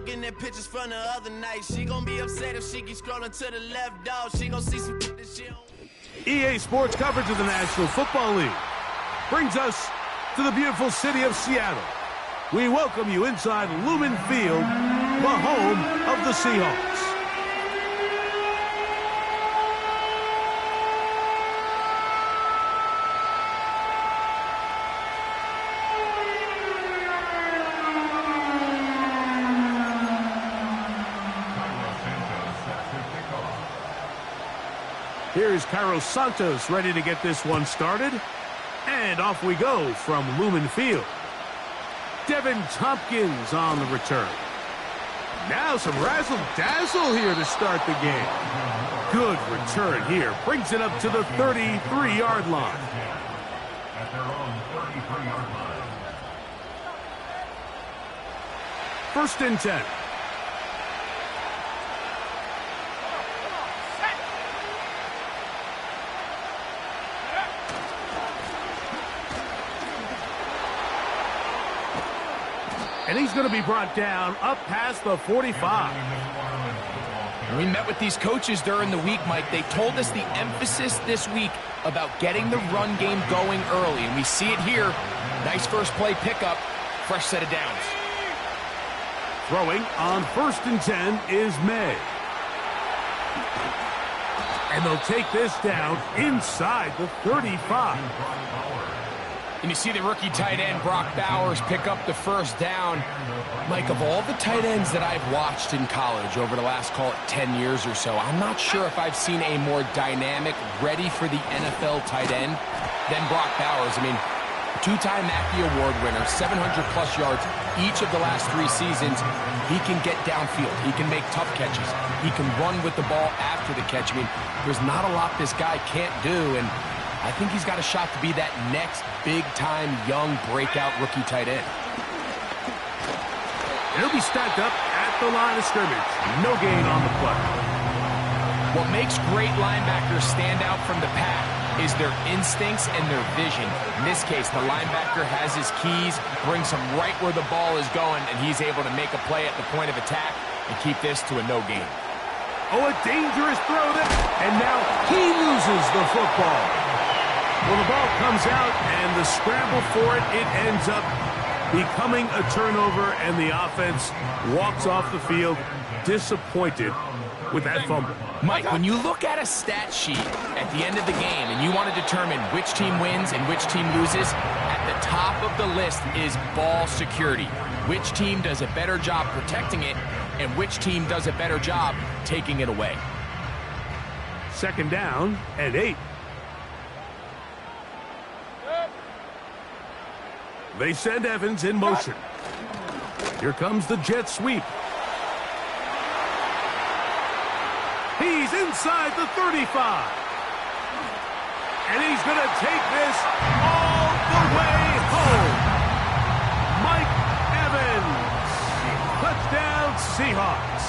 looking at pictures from the other night. She gon' be upset if she keeps scrolling to the left, dog. She gon' see some that she don't. EA Sports coverage of the National Football League brings us to the beautiful city of Seattle. We welcome you inside Lumen Field, the home of the Seahawks. Here's Cairo Santos ready to get this one started. And off we go from Lumen Field. Devin Tompkins on the return. Now some razzle-dazzle here to start the game. Good return here. Brings it up to the 33-yard line. At their own 33-yard line. First and 10. And he's going to be brought down up past the 45. We met with these coaches during the week, Mike. They told us the emphasis this week about getting the run game going early. And we see it here. Nice first play pickup. Fresh set of downs. Throwing on first and 10 is May. And they'll take this down inside the 35. And you see the rookie tight end, Brock Bowers, pick up the first down. Mike, of all the tight ends that I've watched in college over the last, call it 10 years or so, I'm not sure if I've seen a more dynamic, ready for the NFL tight end than Brock Bowers. I mean, two-time Mackey Award winner, 700-plus yards each of the last 3 seasons. He can get downfield. He can make tough catches. He can run with the ball after the catch. I mean, there's not a lot this guy can't do, and I think he's got a shot to be that next big-time young breakout rookie tight end. He'll be stacked up at the line of scrimmage. No gain on the play. What makes great linebackers stand out from the pack is their instincts and their vision. In this case, the linebacker has his keys, brings him right where the ball is going, and he's able to make a play at the point of attack and keep this to a no gain. Oh, a dangerous throw there. And now he loses the football. Well, the ball comes out, and the scramble for it, it ends up becoming a turnover, and the offense walks off the field disappointed with that fumble. Mike, when you look at a stat sheet at the end of the game and you want to determine which team wins and which team loses, at the top of the list is ball security. Which team does a better job protecting it, and which team does a better job taking it away. Second down and 8. They send Evans in motion. Here comes the jet sweep. He's inside the 35. And he's going to take this all the way home. Mike Evans. Touchdown Seahawks.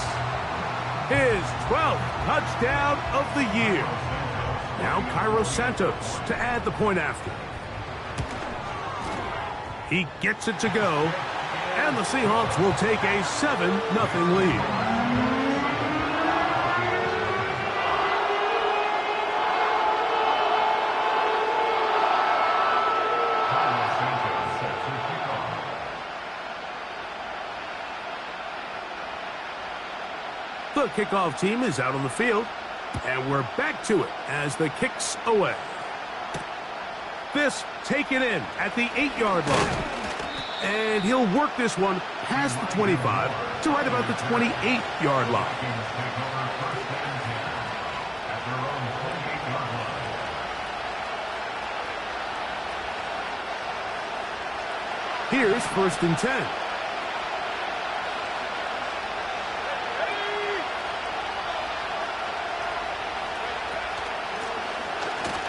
His 12th touchdown of the year. Now Cairo Santos to add the point after. He gets it to go, and the Seahawks will take a 7-0 lead. The kickoff team is out on the field, and we're back to it as the kick's away. This taken in at the 8-yard line. And he'll work this one past the 25 to right about the 28-yard line. Here's first and 10.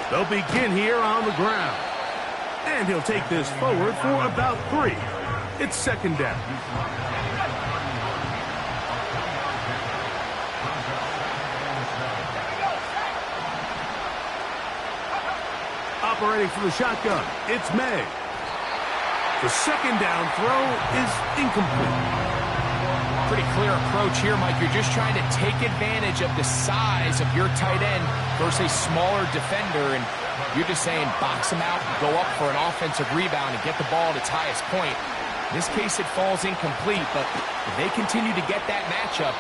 They'll begin here on the ground. And he'll take this forward for about 3. It's second down. Operating from the shotgun, it's May. The second down throw is incomplete. pretty clear approach here, Mike. You're just trying to take advantage of the size of your tight end versus a smaller defender, and you're just saying box him out and go up for an offensive rebound and get the ball at its highest point. In this case, it falls incomplete, but if they continue to get that matchup,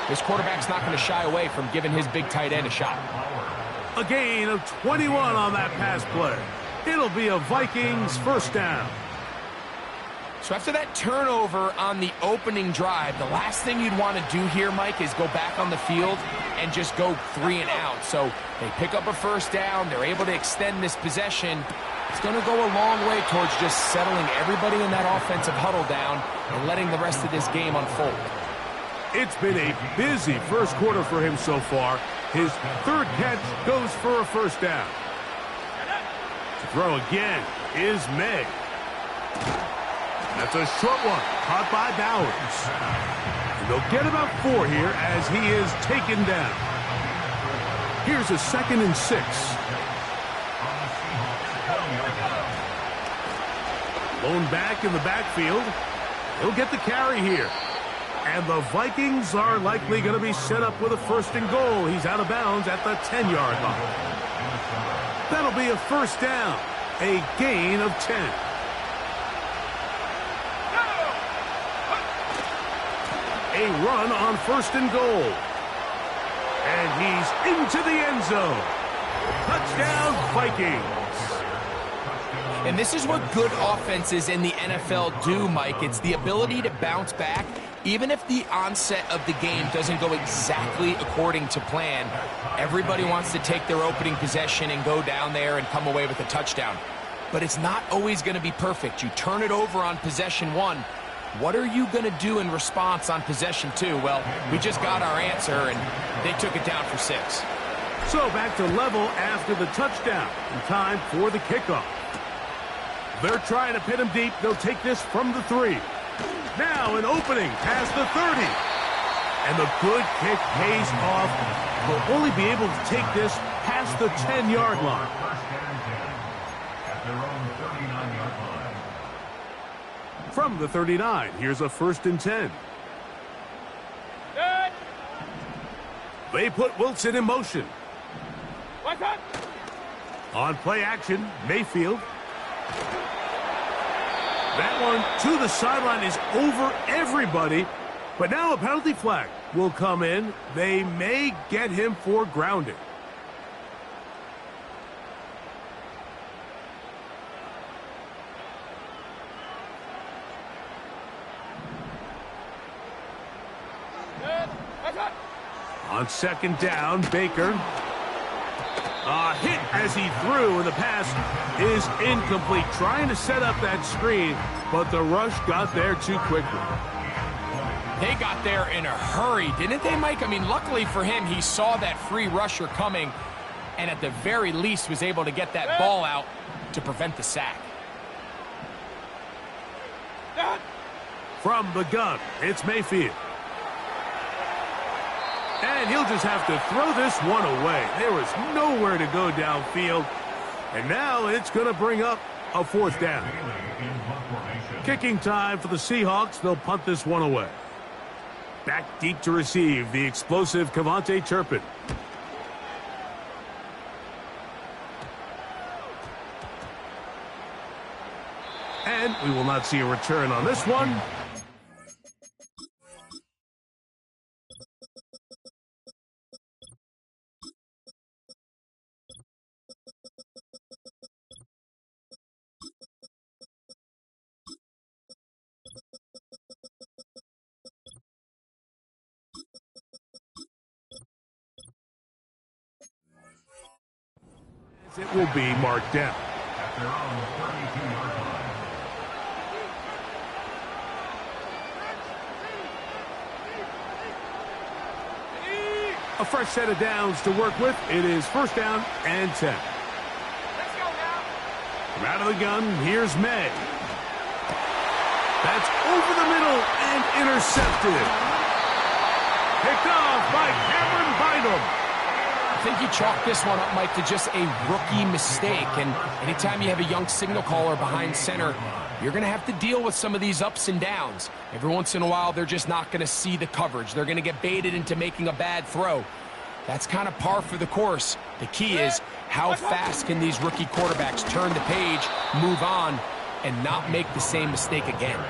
this quarterback's not going to shy away from giving his big tight end a shot. A gain of 21 on that pass play. It'll be a Vikings first down. So after that turnover on the opening drive, the last thing you'd want to do here, Mike, is go back on the field and just go 3 and out. So they pick up a first down. They're able to extend this possession. It's going to go a long way towards just settling everybody in that offensive huddle down and letting the rest of this game unfold. It's been a busy first quarter for him so far. His third catch goes for a first down. To throw again is May. That's a short one, caught by Bowers. And they'll get about 4 here as he is taken down. Here's a 2nd and 6. Lone back in the backfield. He'll get the carry here. And the Vikings are likely going to be set up with a 1st and goal. He's out of bounds at the 10-yard line. That'll be a first down, a gain of 10. A run on 1st and goal. And he's into the end zone. Touchdown, Vikings. And this is what good offenses in the NFL do, Mike. It's the ability to bounce back. Even if the onset of the game doesn't go exactly according to plan, everybody wants to take their opening possession and go down there and come away with a touchdown. But it's not always going to be perfect. You turn it over on possession 1. What are you going to do in response on possession 2? Well, we just got our answer, and they took it down for 6. So back to level after the touchdown. And time for the kickoff. They're trying to pin him deep. They'll take this from the 3. Now an opening past the 30. And the good kick pays off. They'll only be able to take this past the 10-yard line. At their own 39-yard line. From the 39, here's a 1st and 10. Good. They put Wilson in motion. What's up? On play action, Mayfield. That one to the sideline is over everybody. But now a penalty flag will come in. They may get him for grounding. Good. What's up? On 2nd down, Baker. A hit as he threw, and the pass is incomplete. Trying to set up that screen, but the rush got there too quickly. They got there in a hurry, didn't they, Mike? I mean, luckily for him, he saw that free rusher coming, and at the very least was able to get that ball out to prevent the sack. From the gun, it's Mayfield. And he'll just have to throw this one away. There was nowhere to go downfield. And now it's going to bring up a 4th down. Kicking time for the Seahawks. They'll punt this one away. Back deep to receive the explosive Kevontae Turpin. And we will not see a return on this one. It will be marked down. At their own 32-yard line. A fresh set of downs to work with. It is 1st down and 10. Let's go now. From out of the gun, here's May. That's over the middle and intercepted. Picked off by Cameron Bynum. I think you chalk this one up, Mike, to just a rookie mistake. And anytime you have a young signal caller behind center, you're going to have to deal with some of these ups and downs. Every once in a while, they're just not going to see the coverage. They're going to get baited into making a bad throw. That's kind of par for the course. The key is, how fast can these rookie quarterbacks turn the page, move on, and not make the same mistake again?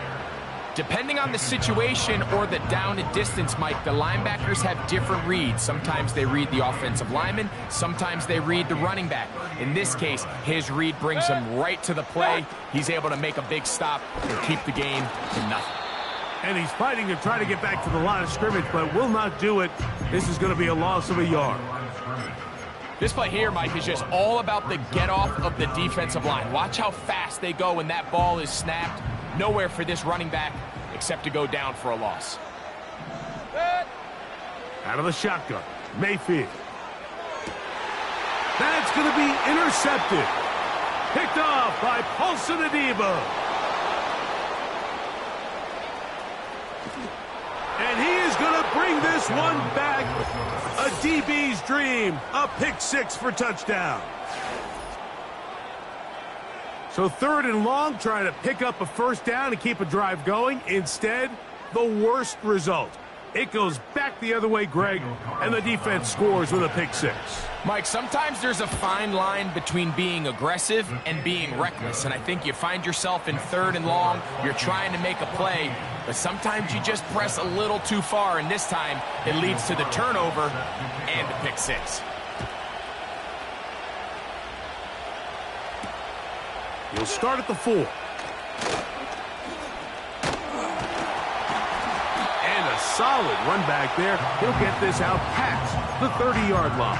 Depending on the situation or the down and distance, Mike, the linebackers have different reads. Sometimes they read the offensive lineman. Sometimes they read the running back. In this case, his read brings him right to the play. He's able to make a big stop and keep the game to nothing. And he's fighting to try to get back to the line of scrimmage, but will not do it. This is going to be a loss of a yard. This play here, Mike, is just all about the get-off of the defensive line. Watch how fast they go when that ball is snapped. Nowhere for this running back except to go down for a loss. Out of the shotgun, Mayfield. That's going to be intercepted. Picked off by Paulson Adebo. And he is going to bring this one back. A DB's dream. A pick six for touchdown. So 3rd and long, trying to pick up a first down and keep a drive going. Instead, the worst result. It goes back the other way, Greg, and the defense scores with a pick six. Mike, sometimes there's a fine line between being aggressive and being reckless, and I think you find yourself in 3rd and long, you're trying to make a play, but sometimes you just press a little too far, and this time it leads to the turnover and the pick six. He'll start at the 4. And a solid run back there. He'll get this out past the 30-yard line.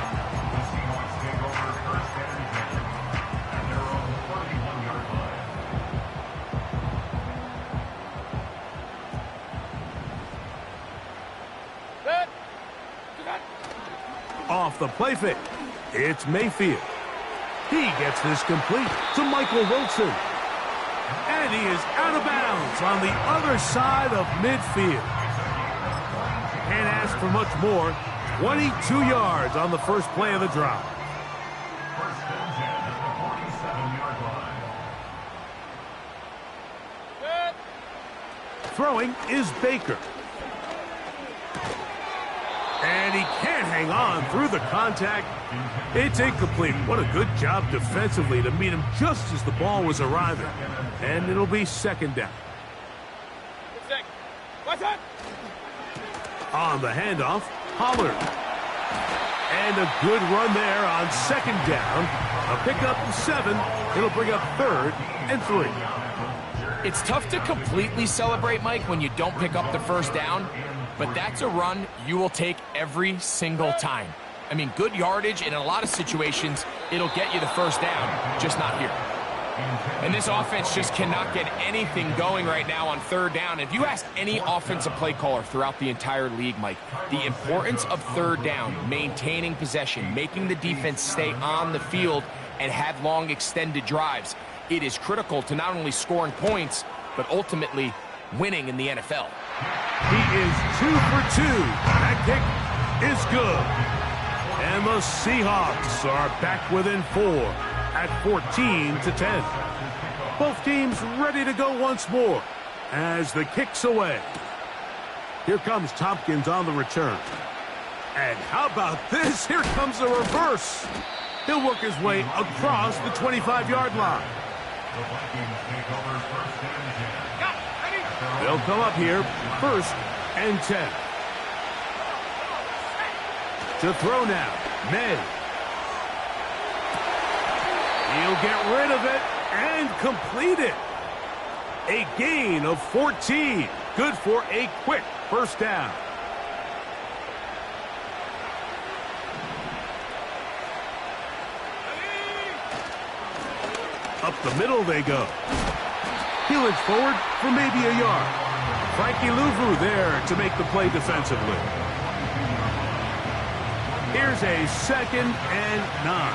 Off the play fake, it's Mayfield. He gets this complete to Michael Wilson. And he is out of bounds on the other side of midfield. Can't ask for much more. 22 yards on the first play of the drive. Throwing is Baker. And he can't hang on through the contact. It's incomplete. What a good job defensively to meet him just as the ball was arriving. And it'll be 2nd down. On the handoff, Pollard. And a good run there on 2nd down. A pickup of 7. It'll bring up 3rd and 3. It's tough to completely celebrate, Mike, when you don't pick up the first down. But that's a run you will take every single time. I mean, good yardage, and in a lot of situations, it'll get you the first down, just not here. And this offense just cannot get anything going right now on 3rd down. If you ask any offensive play caller throughout the entire league, Mike, the importance of 3rd down, maintaining possession, making the defense stay on the field, and have long extended drives, it is critical to not only scoring points, but ultimately winning in the NFL. He is 2 for 2. That kick is good. And the Seahawks are back within 4 at 14-10. Both teams ready to go once more as the kick's away. Here comes Tompkins on the return. And how about this? Here comes the reverse. He'll work his way across the 25-yard line. They'll come up here, 1st and 10. To throw now, May. He'll get rid of it and complete it. A gain of 14. Good for a quick first down. Up the middle they go. He'll inch forward for maybe a yard. Frankie Louvu there to make the play defensively. Here's a 2nd and 9.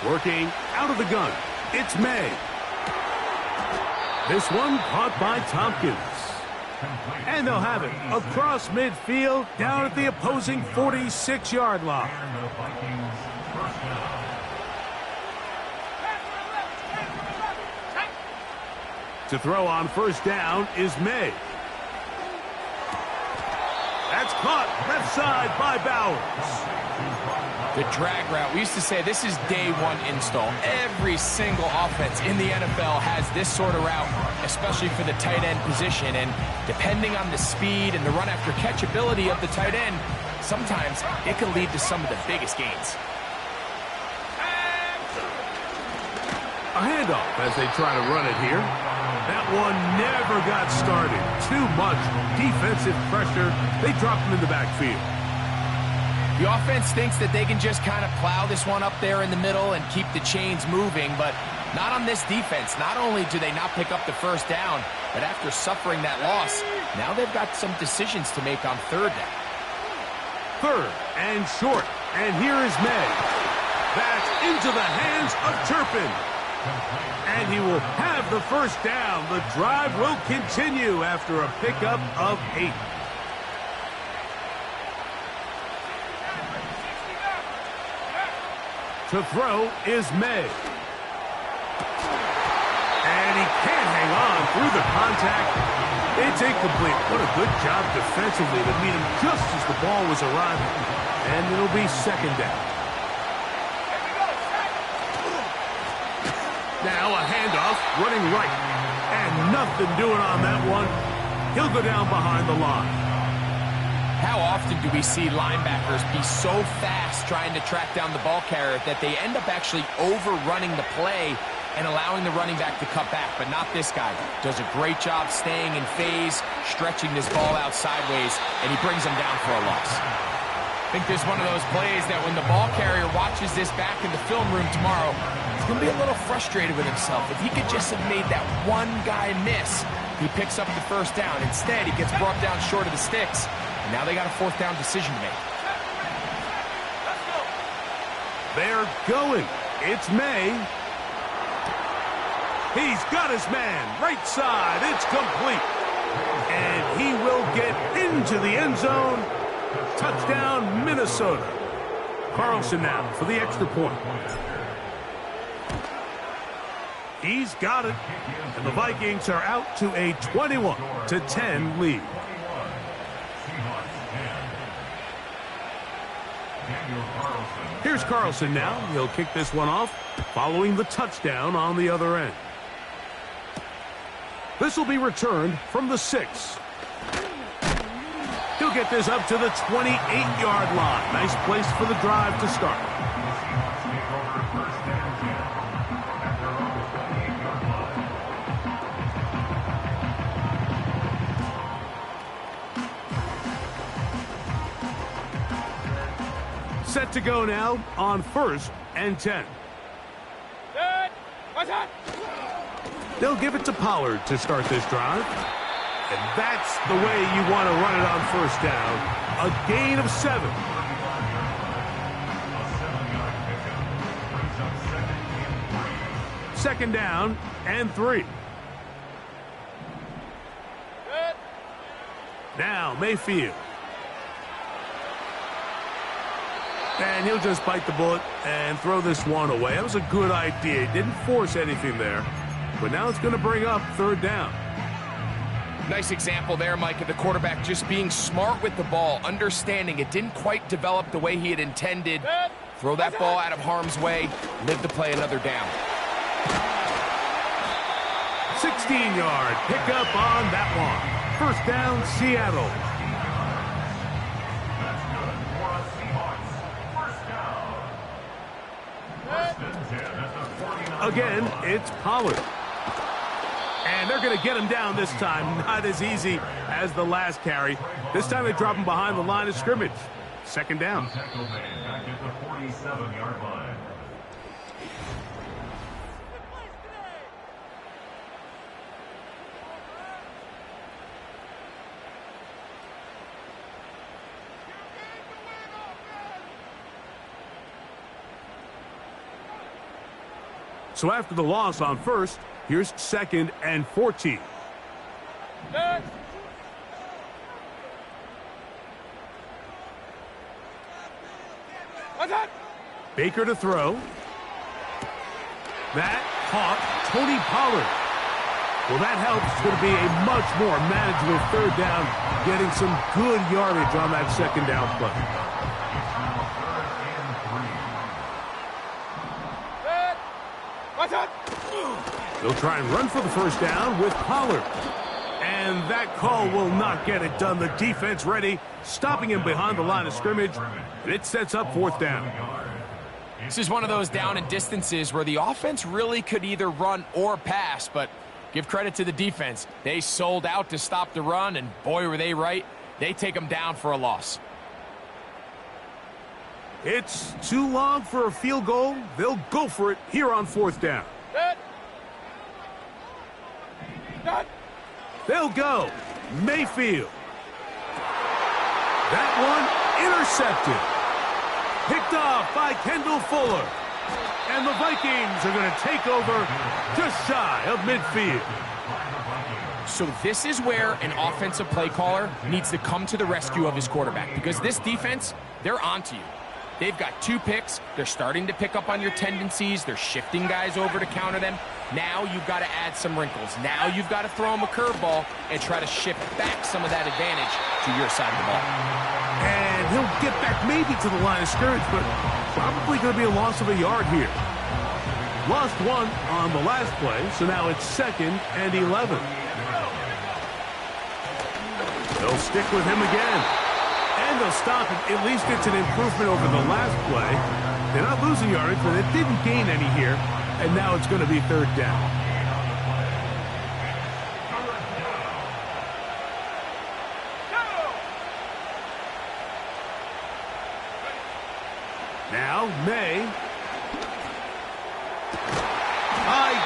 Working out of the gun, it's May. This one caught by Tompkins. And they'll have it across midfield down at the opposing 46-yard line. And the Vikings first down. To throw on first down is May. That's caught left side by Bowers. The drag route, we used to say this is day one install. Every single offense in the NFL has this sort of route, especially for the tight end position. And depending on the speed and the run after catch ability of the tight end, sometimes it can lead to some of the biggest gains. A handoff as they try to run it here. That one never got started. Too much defensive pressure. They dropped him in the backfield. The offense thinks that they can just kind of plow this one up there in the middle and keep the chains moving, but not on this defense. Not only do they not pick up the first down, but after suffering that loss, now they've got some decisions to make on third down. Third and short. And here is May. That's into the hands of Turpin. And he will have the first down. The drive will continue after a pickup of 8. To throw is May. And he can't hang on through the contact. It's incomplete. What a good job defensively to meet him just as the ball was arriving. And it'll be second down. Now a handoff, running right. And nothing doing on that one. He'll go down behind the line. How often do we see linebackers be so fast trying to track down the ball carrier that they end up actually overrunning the play and allowing the running back to cut back? But not this guy. Does a great job staying in phase, stretching this ball out sideways, and he brings him down for a loss. I think there's one of those plays that when the ball carrier watches this back in the film room tomorrow, he's going to be a little frustrated with himself. If he could just have made that one guy miss, he picks up the first down. Instead, he gets brought down short of the sticks. And now they got a fourth down decision to make. They're going. It's May. He's got his man. Right side. It's complete. And he will get into the end zone. Touchdown, Minnesota. Carlson now for the extra point. He's got it. And the Vikings are out to a 21-10 lead. Here's Carlson now. He'll kick this one off, following the touchdown on the other end. This will be returned from the 6. He'll get this up to the 28-yard line. Nice place for the drive to start. Set to go now on 1st and 10. They'll give it to Pollard to start this drive. And that's the way you want to run it on first down. A gain of 7. Second down and 3. Now Mayfield. And he'll just bite the bullet and throw this one away. That was a good idea. He didn't force anything there. But now it's going to bring up third down. Nice example there, Mike, of the quarterback just being smart with the ball, understanding it didn't quite develop the way he had intended. Throw that ball out of harm's way, live to play another down. 16-yard pickup on that one. First down, Seattle. Again, it's Pollard. And they're going to get him down this time. Not as easy as the last carry. This time they drop him behind the line of scrimmage. Second down. Back at the 47-yard line. So after the loss on first, here's 2nd and 14. Watch out! Baker to throw. That caught Tony Pollard. Well, that helps. It's going to be a much more manageable third down, getting some good yardage on that second down play. Good. Watch out! They'll try and run for the first down with Pollard. And that call will not get it done. The defense ready, stopping him behind the line of scrimmage. And it sets up fourth down. This is one of those down and distances where the offense really could either run or pass, but give credit to the defense. They sold out to stop the run, and boy, were they right. They take them down for a loss. It's too long for a field goal. They'll go for it here on fourth down. Good. Done. They'll go. Mayfield. That one intercepted. Picked off by Kendall Fuller. And the Vikings are going to take over just shy of midfield. So this is where an offensive play caller needs to come to the rescue of his quarterback, because this defense, they're onto you. They've got 2 picks. They're starting to pick up on your tendencies. They're shifting guys over to counter them. Now you've got to add some wrinkles. Now you've got to throw them a curveball and try to shift back some of that advantage to your side of the ball. And he'll get back maybe to the line of scrimmage, but probably going to be a loss of a yard here. Lost 1 on the last play, so now it's 2nd and 11. They'll stick with him again. And they'll stop it. At least it's an improvement over the last play. They're not losing yardage, but it didn't gain any here. And now it's going to be third down. Now, May.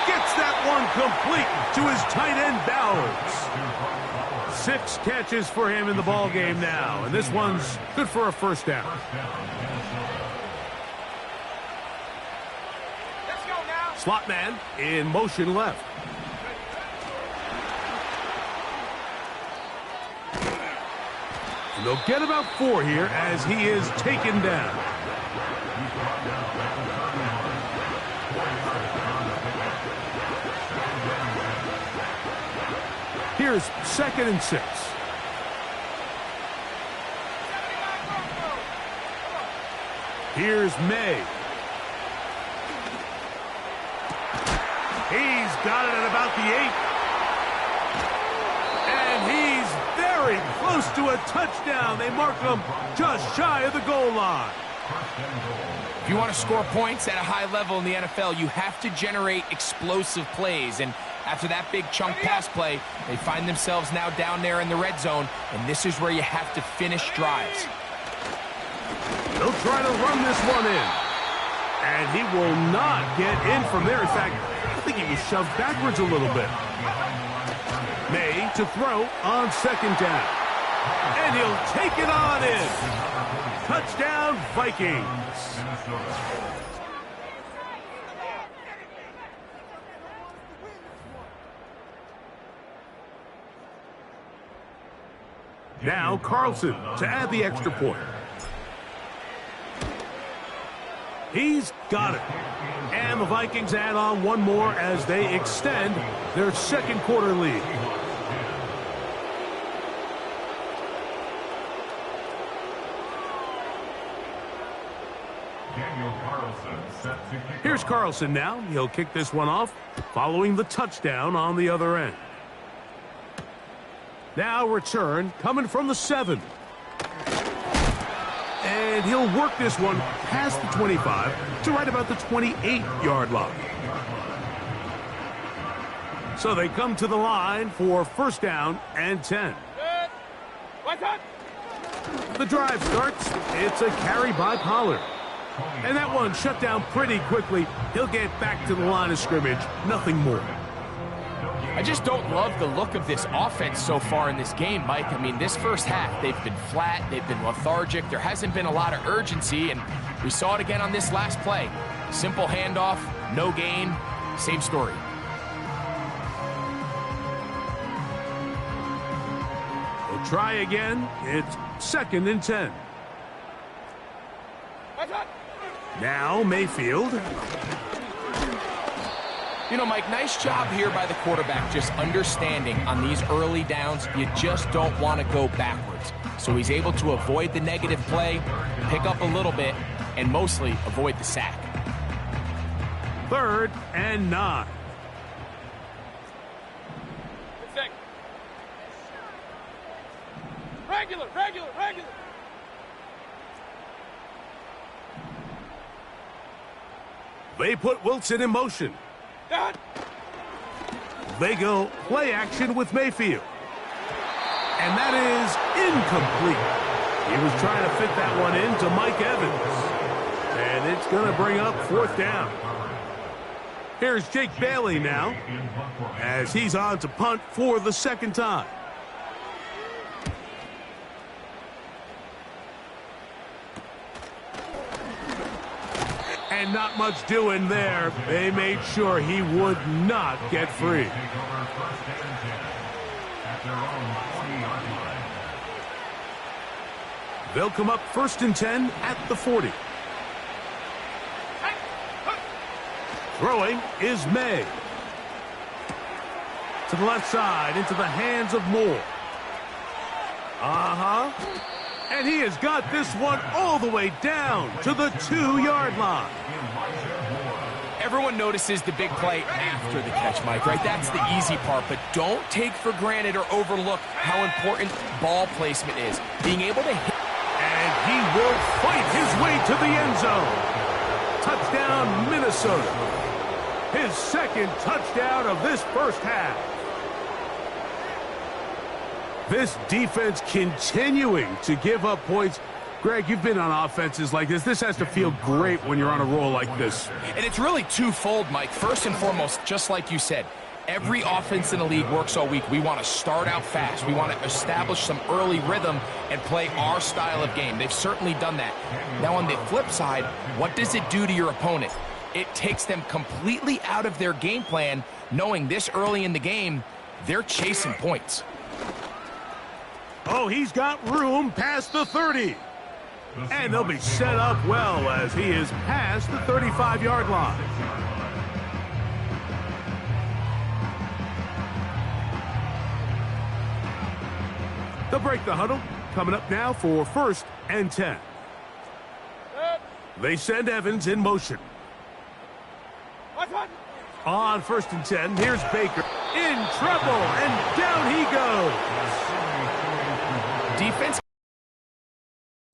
Gets that one complete to his tight end, Bowers. 6 catches for him in the ball game now, and this one's good for a first down. Let's go now. Slot man in motion left. And they'll get about 4 here as he is taken down. Here's 2nd and 6. Here's May. He's got it at about the 8. And he's very close to a touchdown. They mark him just shy of the goal line. If you want to score points at a high level in the NFL, you have to generate explosive plays. And after that big chunk pass play, they find themselves now down there in the red zone, and this is where you have to finish drives. They'll try to run this one in. And he will not get in from there. In fact, I think he was shoved backwards a little bit. May to throw on 2nd down. And he'll take it on in. Touchdown, Vikings. Now Carlson to add the extra point. He's got it. And the Vikings add on 1 more as they extend their 2nd quarter lead. Here's Carlson now. He'll kick this one off, following the touchdown on the other end. Now return coming from the 7. And he'll work this one past the 25 to right about the 28-yard line. So they come to the line for first down and 10. Good. Watch out. The drive starts. It's a carry by Pollard. And that one shut down pretty quickly. He'll get back to the line of scrimmage. Nothing more. I just don't love the look of this offense so far in this game, Mike. I mean, this first half, they've been flat, they've been lethargic, there hasn't been a lot of urgency, and we saw it again on this last play. Simple handoff, no gain, same story. They'll try again. It's 2nd and 10. Watch out. Now Mayfield. You know, Mike, nice job here by the quarterback, just understanding on these early downs, you just don't want to go backwards. So he's able to avoid the negative play, pick up a little bit, and mostly avoid the sack. 3rd and 9. Sick. Regular, regular, regular. They put Wilson in motion. Done. They go play action with Mayfield. And that is incomplete. He was trying to fit that one into Mike Evans. And it's going to bring up 4th down. Here's Jake Bailey now, as he's on to punt for the 2nd time. And not much doing there. They made sure he would not get free. They'll come up 1st and 10 at the 40. Throwing is May. To the left side, into the hands of Moore. And he has got this one all the way down to the 2-yard line. Everyone notices the big play after the catch, Mike, right? That's the easy part, but don't take for granted or overlook how important ball placement is. Being able to hit. And he will fight his way to the end zone. Touchdown, Minnesota. His 2nd touchdown of this 1st half. This defense continuing to give up points. Greg, you've been on offenses like this. This has to feel great when you're on a roll like this. And it's really twofold, Mike. First and foremost, just like you said, every offense in the league works all week. We want to start out fast. We want to establish some early rhythm and play our style of game. They've certainly done that. Now, on the flip side, what does it do to your opponent? It takes them completely out of their game plan, knowing this early in the game, they're chasing points. Oh, he's got room past the 30. And they'll be set up well as he is past the 35-yard line. They'll break the huddle. Coming up now for 1st and 10. They send Evans in motion. On 1st and 10, here's Baker. In trouble, and down he goes. Defense,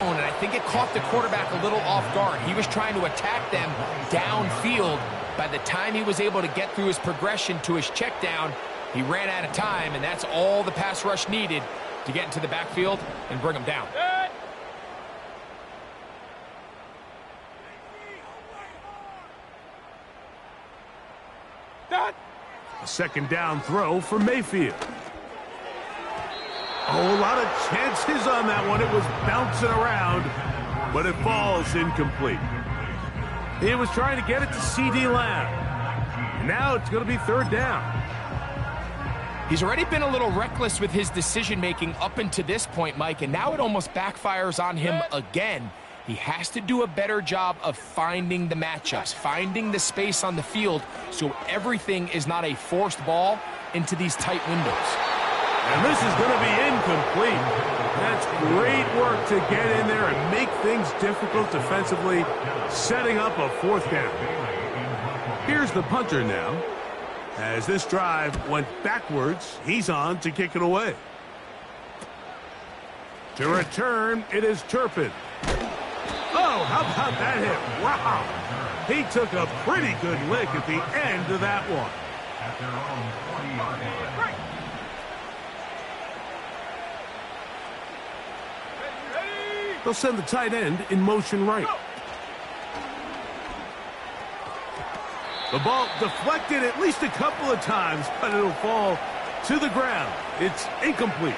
and I think it caught the quarterback a little off guard. He was trying to attack them downfield. By the time he was able to get through his progression to his check down, he ran out of time, and that's all the pass rush needed to get into the backfield and bring him down. A 2nd down throw for Mayfield. Oh, a lot of chances on that one. It was bouncing around, but it falls incomplete. He was trying to get it to C.D. Lamb. And now it's going to be 3rd down. He's already been a little reckless with his decision-making up until this point, Mike, and now it almost backfires on him again. He has to do a better job of finding the matchups, finding the space on the field so everything is not a forced ball into these tight windows. And this is going to be incomplete. That's great work to get in there and make things difficult defensively, setting up a 4th down. Here's the punter now. As this drive went backwards, he's on to kick it away. To return, it is Turpin. Oh, how about that hit? Wow. He took a pretty good lick at the end of that one. At their own 40-yard line. They'll send the tight end in motion right. The ball deflected at least a couple of times, but it'll fall to the ground. It's incomplete.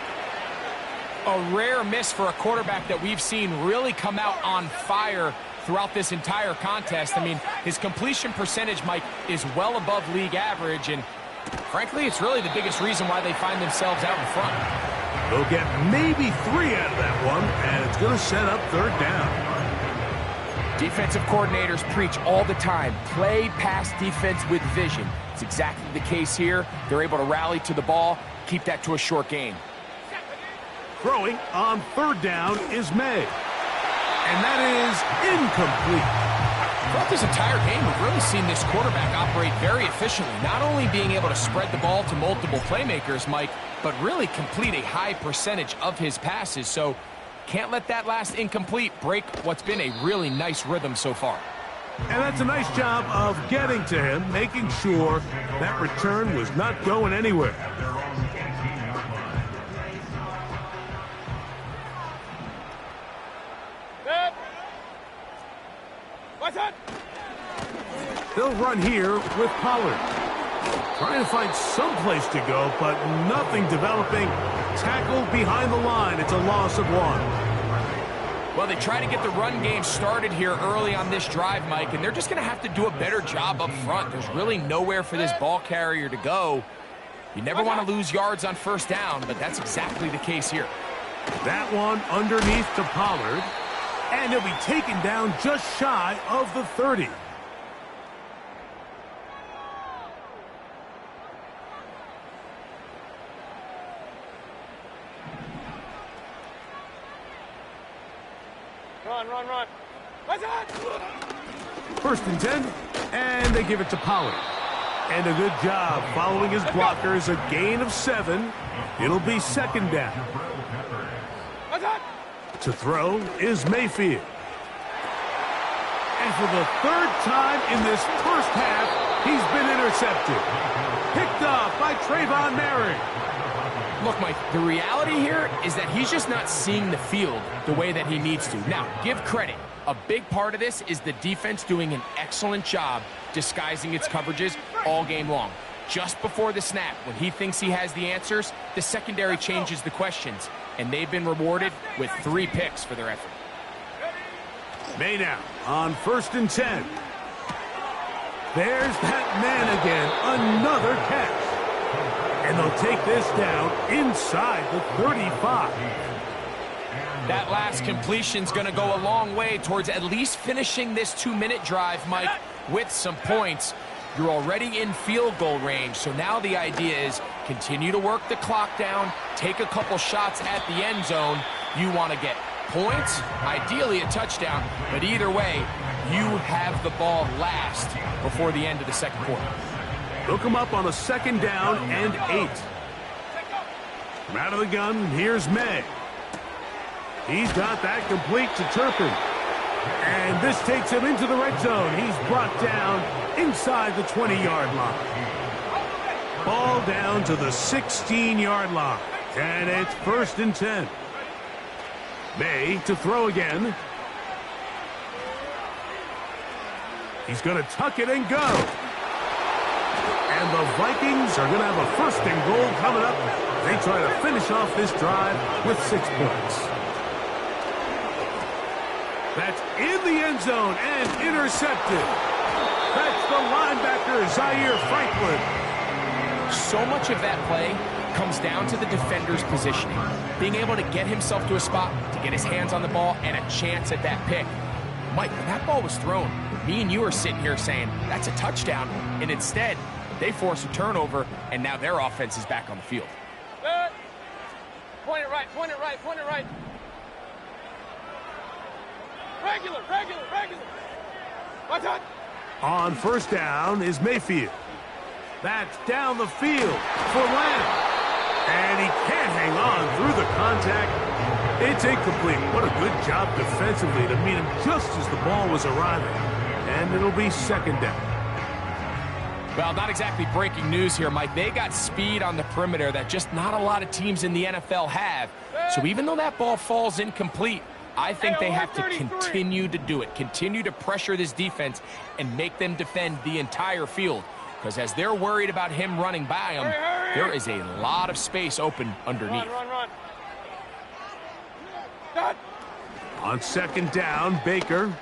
A rare miss for a quarterback that we've seen really come out on fire throughout this entire contest. I mean, his completion percentage, Mike, is well above league average, and frankly, it's really the biggest reason why they find themselves out in front. They'll get maybe 3 out of that one, and it's going to set up 3rd down. Defensive coordinators preach all the time, play pass defense with vision. It's exactly the case here. They're able to rally to the ball, keep that to a short gain. Throwing on third down is May. And that is incomplete. Throughout this entire game, we've really seen this quarterback operate very efficiently, not only being able to spread the ball to multiple playmakers, Mike, but really complete a high percentage of his passes. So can't let that last incomplete break what's been a really nice rhythm so far. And that's a nice job of getting to him, making sure that return was not going anywhere. Set. What's that? They'll run here with Pollard. Trying to find some place to go, but nothing developing. Tackled behind the line. It's a loss of 1. Well, they try to get the run game started here early on this drive, Mike, and they're just going to have to do a better job up front. There's really nowhere for this ball carrier to go. You never want to lose yards on first down, but that's exactly the case here. That one underneath to Pollard, and he'll be taken down just shy of the 30. Run, run. What's that? 1st and 10, and they give it to Pollard. And a good job following his blockers, a gain of 7. It'll be 2nd down. What's that? To throw is Mayfield. And for the 3rd time in this first half, he's been intercepted. Picked off by Trayvon Merrick. Look, Mike, the reality here is that he's just not seeing the field the way that he needs to. Now, give credit. A big part of this is the defense doing an excellent job disguising its coverages all game long. Just before the snap, when he thinks he has the answers, the secondary changes the questions, and they've been rewarded with 3 picks for their effort. May now on 1st and 10. There's that man again, another catch. And they'll take this down inside the 35. That last completion's going to go a long way towards at least finishing this 2-minute drive, Mike, with some points. You're already in field goal range, so now the idea is continue to work the clock down, take a couple shots at the end zone. You want to get points, ideally a touchdown, but either way, you have the ball last before the end of the 2nd quarter. Look him up on a 2nd down and 8. From out of the gun, here's May. He's got that complete to Turpin. And this takes him into the red zone. He's brought down inside the 20-yard line. Ball down to the 16-yard line. And it's 1st and 10. May to throw again. He's going to tuck it and go. And the Vikings are going to have a 1st and goal coming up. They try to finish off this drive with 6 points. That's in the end zone and intercepted. That's the linebacker, Zaire Franklin. So much of that play comes down to the defender's positioning. Being able to get himself to a spot, to get his hands on the ball, and a chance at that pick. Mike, when that ball was thrown, me and you are sitting here saying, that's a touchdown. And instead, they force a turnover, and now their offense is back on the field. Point it right, point it right, point it right. Regular. What's that? On 1st down is Mayfield. That's down the field for Lamb. And he can't hang on through the contact. It's incomplete. What a good job defensively to meet him just as the ball was arriving. And it'll be 2nd down. Well, not exactly breaking news here, Mike. They got speed on the perimeter that just not a lot of teams in the NFL have. So even though that ball falls incomplete, I think they have to continue to do it. Continue to pressure this defense and make them defend the entire field. Because as they're worried about him running by them, there is a lot of space open underneath. Run. On 2nd down, Baker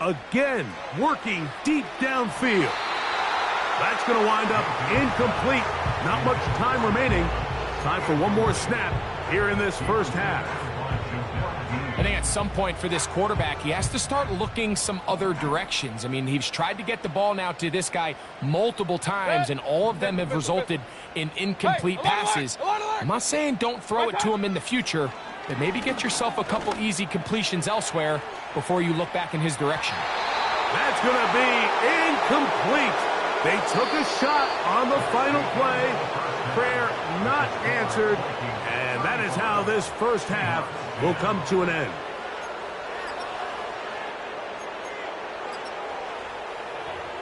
again working deep downfield. That's going to wind up incomplete. Not much time remaining. Time for one more snap here in this first half. I think at some point for this quarterback, he has to start looking some other directions. I mean, he's tried to get the ball now to this guy multiple times, and all of them have resulted in incomplete passes. I'm not saying don't throw it to him in the future, but maybe get yourself a couple easy completions elsewhere before you look back in his direction. That's going to be incomplete. They took a shot on the final play. Prayer not answered, and that is how this first half will come to an end.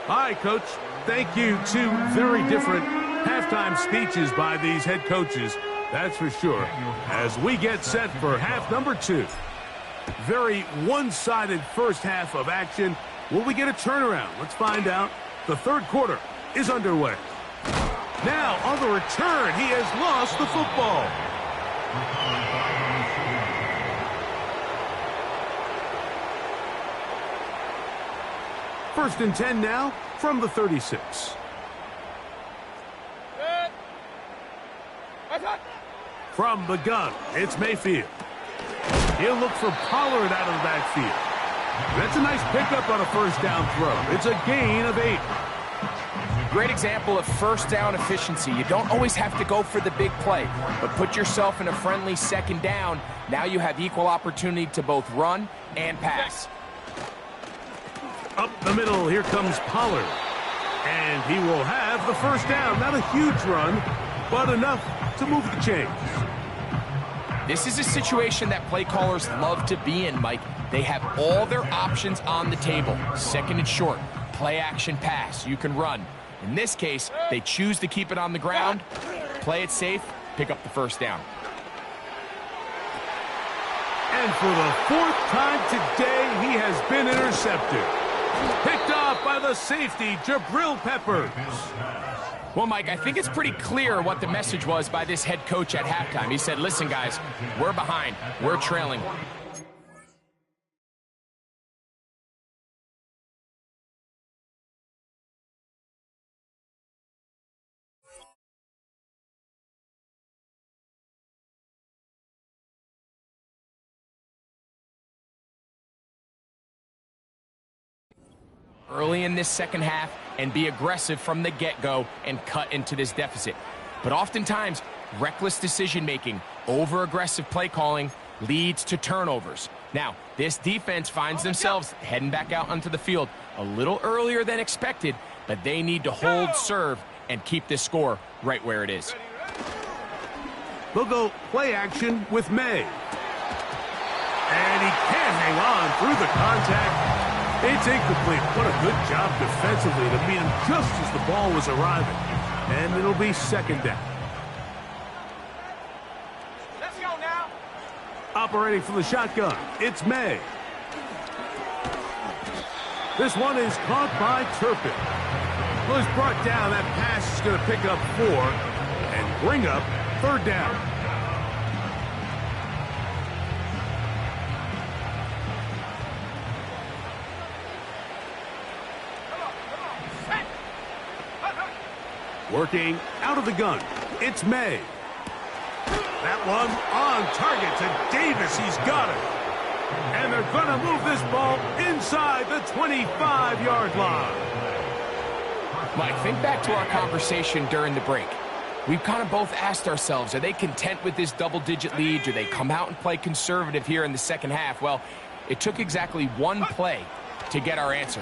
All right, Coach. Thank you. Two very different halftime speeches by these head coaches, that's for sure, as we get set for half number 2. Very one-sided first half of action. Will we get a turnaround? Let's find out. The third quarter is underway. Now, on the return, he has lost the football. First and 10 now from the 36. From the gun, it's Mayfield. He'll look for Pollard out of the backfield. That's a nice pickup on a first down throw. It's a gain of 8. Great example of first down efficiency. You don't always have to go for the big play, but put yourself in a friendly second down. Now you have equal opportunity to both run and pass. Up the middle, here comes Pollard. And he will have the first down. Not a huge run, but enough to move the chains. This is a situation that play callers love to be in, Mike. They have all their options on the table. Second and short, play action pass. You can run. In this case, they choose to keep it on the ground, play it safe, pick up the first down. And for the 4th time today, he has been intercepted. Picked off by the safety, Jabril Peppers. Well, Mike, I think it's pretty clear what the message was by this head coach at halftime. He said, listen, guys, we're behind. We're trailing. Early in this second half and be aggressive from the get-go and cut into this deficit. But oftentimes, reckless decision-making, over-aggressive play calling leads to turnovers. Now, this defense finds themselves heading back out onto the field a little earlier than expected, but they need to hold serve and keep this score right where it is. They'll go play action with May. And he can't hang on through the contact. It's incomplete. What a good job defensively to meet him just as the ball was arriving. And it'll be second down. Let's go now. Operating from the shotgun, it's May. This one is caught by Turpin. Well, he's brought down. That pass is going to pick up 4 and bring up third down. Working out of the gun, it's May. That one on target to Davis. He's got it. And they're going to move this ball inside the 25-yard line. Mike, think back to our conversation during the break. We've kind of both asked ourselves, are they content with this double-digit lead? Do they come out and play conservative here in the second half? Well, it took exactly one play to get our answer.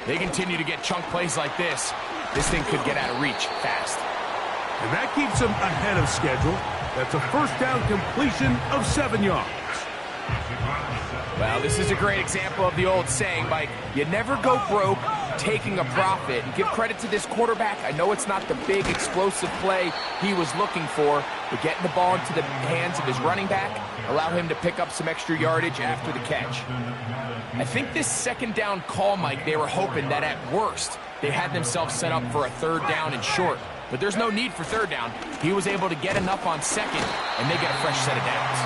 They continue to get chunk plays like this. This thing could get out of reach fast. And that keeps them ahead of schedule. That's a first down completion of 7 yards. Well, this is a great example of the old saying, Mike, you never go broke taking a profit. And give credit to this quarterback. I know it's not the big explosive play he was looking for, but getting the ball into the hands of his running back, allow him to pick up some extra yardage after the catch. I think this second down call, Mike, they were hoping that at worst, they had themselves set up for a third down and short. But there's no need for third down. He was able to get enough on second, and they get a fresh set of downs.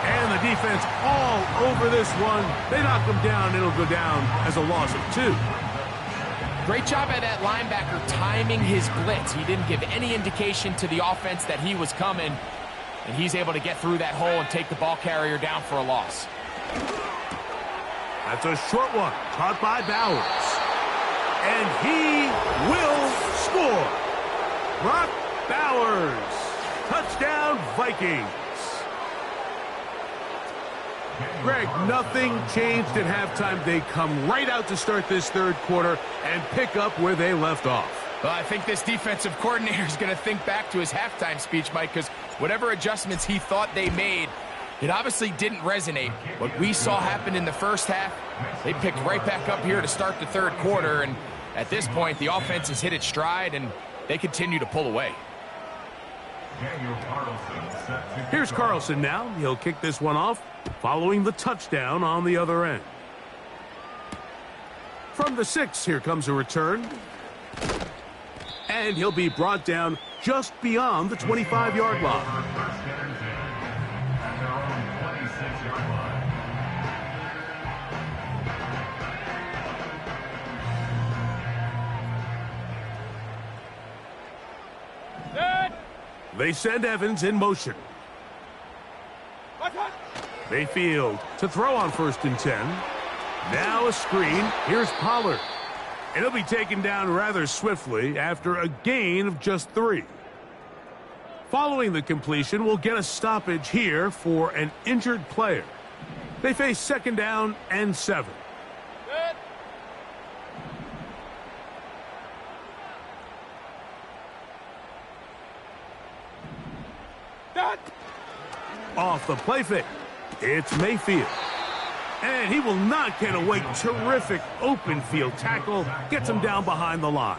And the defense all over this one. They knock him down. It'll go down as a loss of 2. Great job by that linebacker timing his blitz. He didn't give any indication to the offense that he was coming. and he's able to get through that hole and take the ball carrier down for a loss. That's a short one, caught by Bowers. And he will score. Brock Bowers, touchdown Vikings. Greg, nothing changed at halftime. They come right out to start this third quarter and pick up where they left off. Well, I think this defensive coordinator is going to think back to his halftime speech, Mike, because whatever adjustments he thought they made, it obviously didn't resonate. What we saw happen in the first half, they picked right back up here to start the third quarter, and at this point, the offense has hit its stride, and they continue to pull away. Here's Carlson now. He'll kick this one off, following the touchdown on the other end. From the 6, here comes a return. And he'll be brought down just beyond the 25-yard line. They send Evans in motion. Mayfield to throw on 1st and 10. Now a screen. Here's Pollard. And he'll be taken down rather swiftly after a gain of just 3. Following the completion, we'll get a stoppage here for an injured player. They face 2nd down and 7. Off the play fake, it's Mayfield. And he will not get away. Terrific open field tackle. Gets him down behind the line.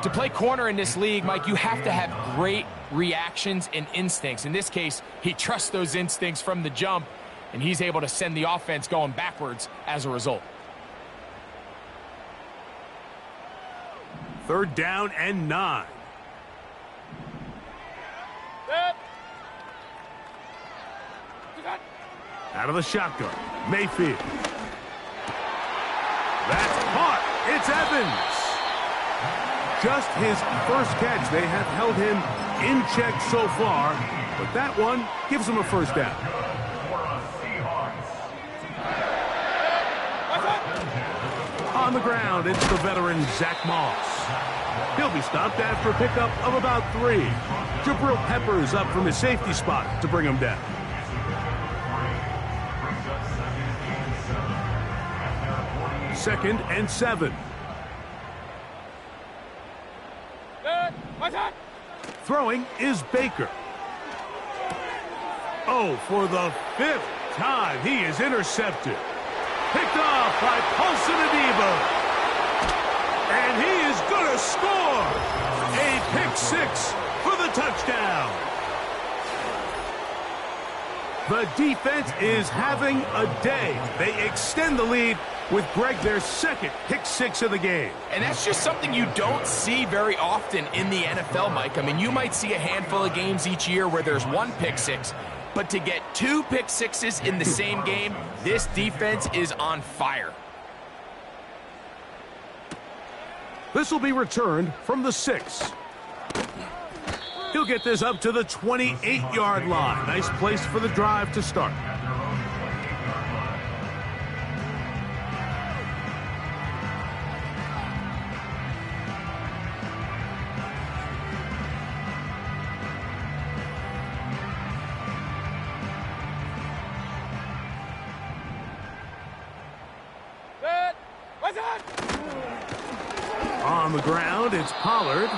To play corner in this league, Mike, you have to have great reactions and instincts. In this case, he trusts those instincts from the jump, and he's able to send the offense going backwards as a result. 3rd down and 9. Out of the shotgun, Mayfield. That's caught. It's Evans. Just his first catch. They have held him in check so far, but that one gives him a 1st down. On the ground, it's the veteran Zach Moss. He'll be stopped after a pickup of about 3. Jabril Peppers up from his safety spot to bring him down. 2nd and 7. Throwing is Baker. Oh, for the 5th time, he is intercepted. Picked off by Paulson Adebo. And he is going to score. A pick 6 for the touchdown. The defense is having a day. They extend the lead with Greg, their 2nd pick 6 of the game. And that's just something you don't see very often in the NFL, Mike. I mean, you might see a handful of games each year where there's 1 pick 6, but to get 2 pick 6s in the same game, this defense is on fire. This will be returned from the 6. He'll get this up to the 28-yard line. Nice place for the drive to start. On the ground, it's Pollard.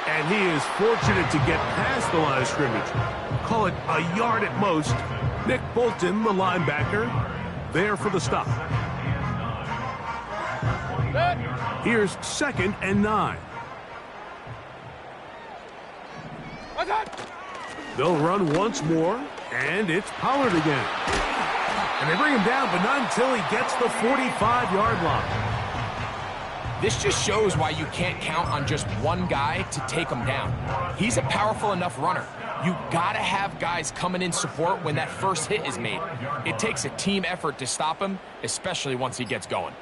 And he is fortunate to get past the line of scrimmage. Call it a yard at most. Nick Bolton, the linebacker, there for the stop. Here's 2nd and 9. They'll run once more, and it's Pollard again. And they bring him down, but not until he gets the 45-yard line. This just shows why you can't count on just one guy to take him down. He's a powerful enough runner. You gotta have guys coming in support when that first hit is made. It takes a team effort to stop him, especially once he gets going.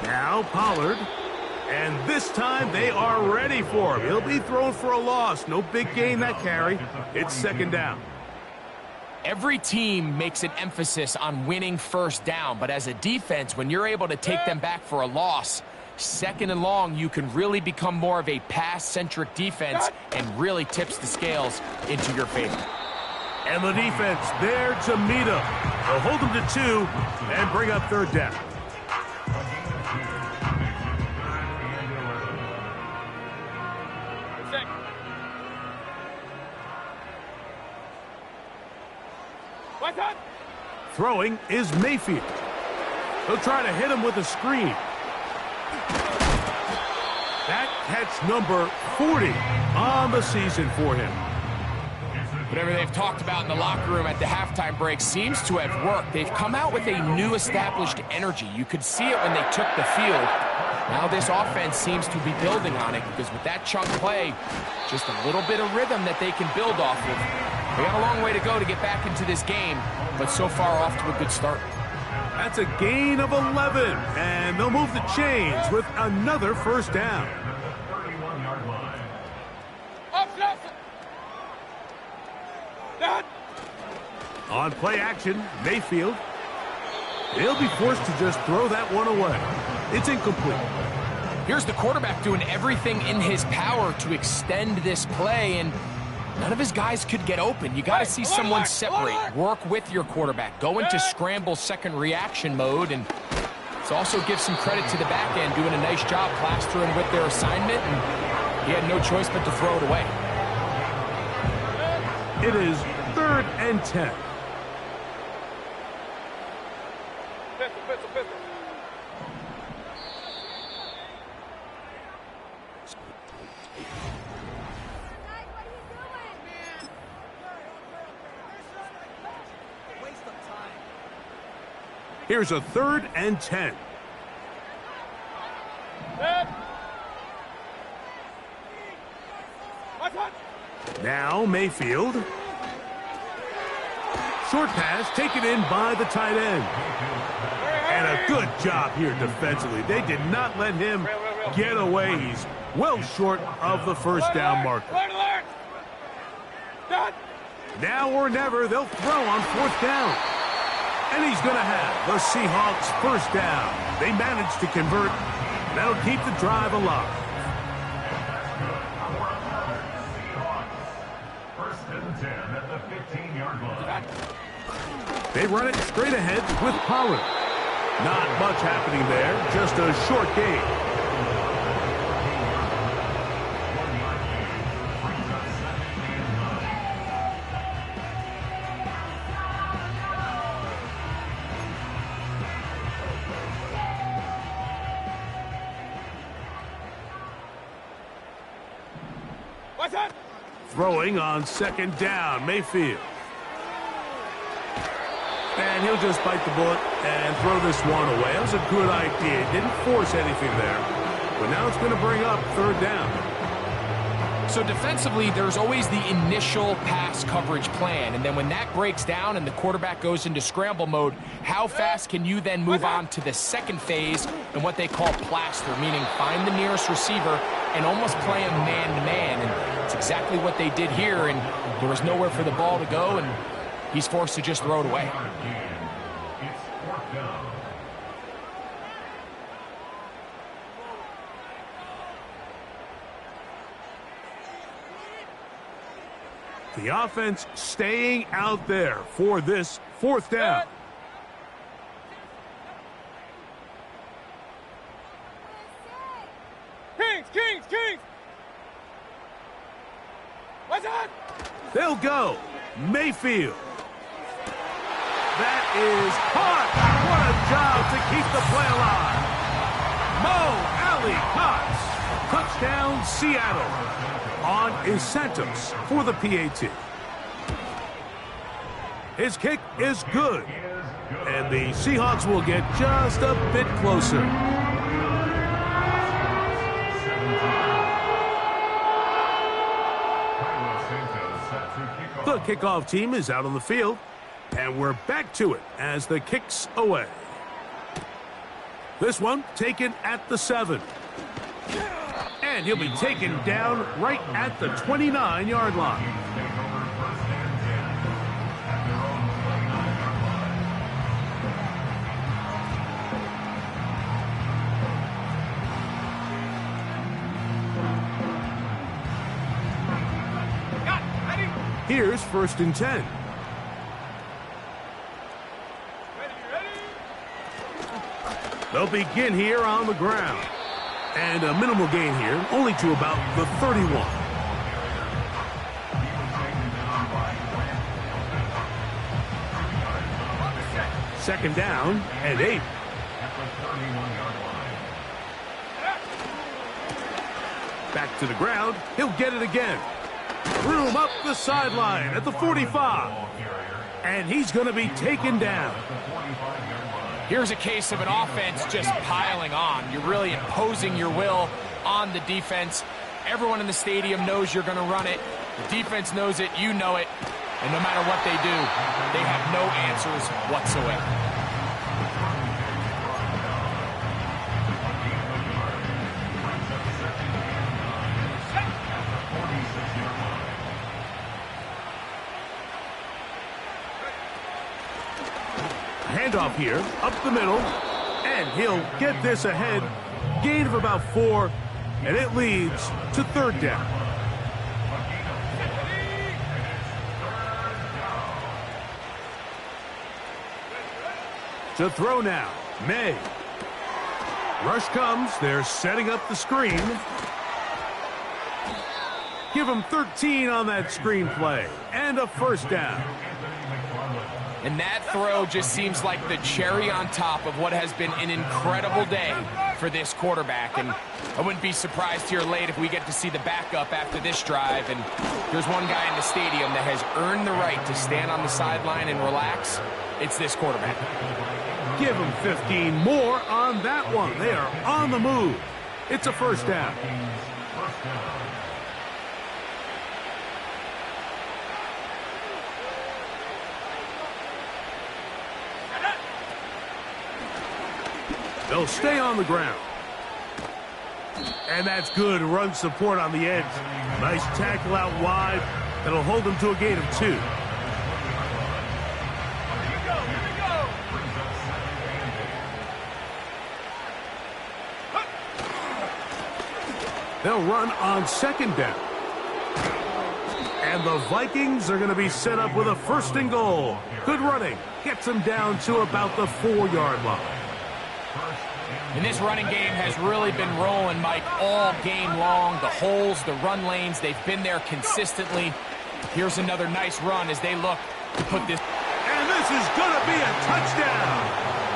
Now Pollard. And this time they are ready for him. He'll be thrown for a loss. No big gain that carry. It's second down. Every team makes an emphasis on winning first down, but as a defense, when you're able to take them back for a loss, second and long, you can really become more of a pass-centric defense and really tips the scales into your favor. And the defense there to meet him. They'll hold him to 2 and bring up third down. Throwing is Mayfield. He'll try to hit him with a screen. That catch number 40 on the season for him. Whatever they've talked about in the locker room at the halftime break seems to have worked. They've come out with a new established energy. You could see it when they took the field. Now this offense seems to be building on it because with that chunk play, just a little bit of rhythm that they can build off of. They got a long way to go to get back into this game, but so far off to a good start. That's a gain of 11, and they'll move the chains with another first down. On play action, Mayfield. He'll be forced to just throw that one away. It's incomplete. Here's the quarterback doing everything in his power to extend this play, and none of his guys could get open. You got to see someone separate, work with your quarterback, go into scramble second reaction mode, and let's also give some credit to the back end doing a nice job plastering with their assignment, and he had no choice but to throw it away. It is 3rd and 10. Here's a 3rd and 10. Now Mayfield. Short pass taken in by the tight end. And a good job here defensively. They did not let him get away. He's well short of the first down marker. Now or never, they'll throw on 4th down. And he's going to have the Seahawks first down. They managed to convert. That'll keep the drive alive. First and 10 at the 15-yard line. They run it straight ahead with Pollard. Not much happening there, just a short gain. Throwing on 2nd down, Mayfield. And he'll just bite the bullet and throw this one away. That was a good idea. Didn't force anything there. But now it's going to bring up 3rd down. So defensively, there's always the initial pass coverage plan. And then when that breaks down and the quarterback goes into scramble mode, how fast can you then move on to the second phase and what they call plaster, meaning find the nearest receiver and almost play him man-to-man. And it's exactly what they did here. And there was nowhere for the ball to go, and he's forced to just throw it away. It's 4th down. The offense staying out there for this 4th down. Kings! What's that? They'll go. Mayfield. That is caught. What a job to keep the play alive. Mo Alley Cox. Touchdown, Seattle. On is Santos for the PAT. His kick is good. And the Seahawks will get just a bit closer. The kickoff team is out on the field, and we're back to it as the kick's away. This one taken at the 7. And he'll be taken down right at the 29-yard line. Here's 1st and 10. They'll begin here on the ground. And a minimal gain here, only to about the 31. Second down and 8. Back to the ground. He'll get it again. Room up the sideline at the 45. And he's going to be taken down. Here's a case of an offense just piling on. You're really imposing your will on the defense. Everyone in the stadium knows you're going to run it. The defense knows it. You know it. And no matter what they do, they have no answers whatsoever. Handoff here, up the middle, and he'll get this ahead. Gain of about 4, and it leads to 3rd down. To throw now, May. Rush comes, they're setting up the screen. Give him 13 on that screen play, and a 1st down. And that throw just seems like the cherry on top of what has been an incredible day for this quarterback. And I wouldn't be surprised here late if we get to see the backup after this drive. And there's one guy in the stadium that has earned the right to stand on the sideline and relax. It's this quarterback. Give him 15 more on that one. They are on the move. It's a 1st down. They'll stay on the ground. And that's good run support on the edge. Nice tackle out wide. That'll hold them to a gain of 2. They'll run on 2nd down. And the Vikings are going to be set up with a 1st and goal. Good running. Gets them down to about the 4-yard line. And this running game has really been rolling, Mike, all game long. The holes, the run lanes, they've been there consistently. Here's another nice run as they look to put this. And this is going to be a touchdown.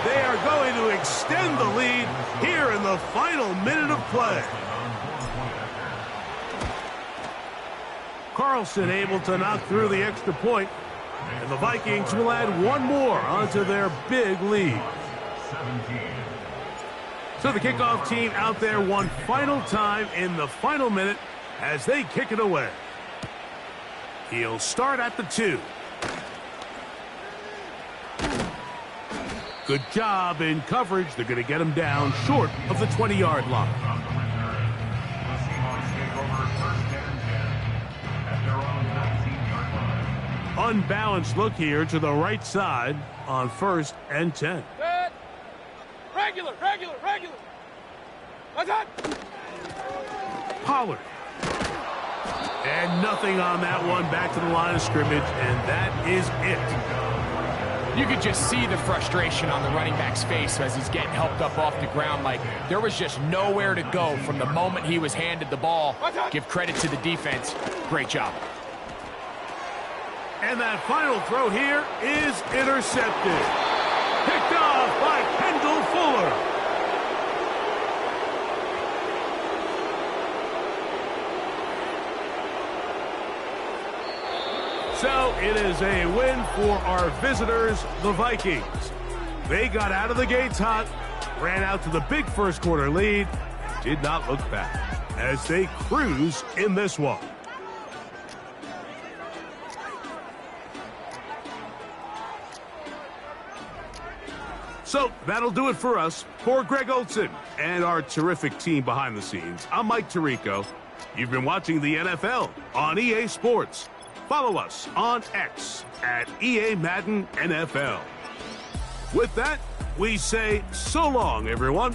They are going to extend the lead here in the final minute of play. Carlson able to knock through the extra point, and the Vikings will add one more onto their big lead. So the kickoff team out there one final time in the final minute as they kick it away. He'll start at the 2. Good job in coverage. They're going to get him down short of the 20-yard line. Unbalanced look here to the right side on 1st and 10. Set. Regular. What's that? Pollard. And nothing on that one. Back to the line of scrimmage, and that is it. You could just see the frustration on the running back's face as he's getting helped up off the ground. Like, there was just nowhere to go from the moment he was handed the ball. Give credit to the defense. Great job. And that final throw here is intercepted. Picked off by Kendall Fuller. So it is a win for our visitors, the Vikings. They got out of the gates hot, ran out to the big first quarter lead, did not look back as they cruise in this one. So that'll do it for us. For Greg Olson and our terrific team behind the scenes, I'm Mike Tirico. You've been watching the NFL on EA Sports. Follow us on X at EA Madden NFL. With that, we say so long, everyone.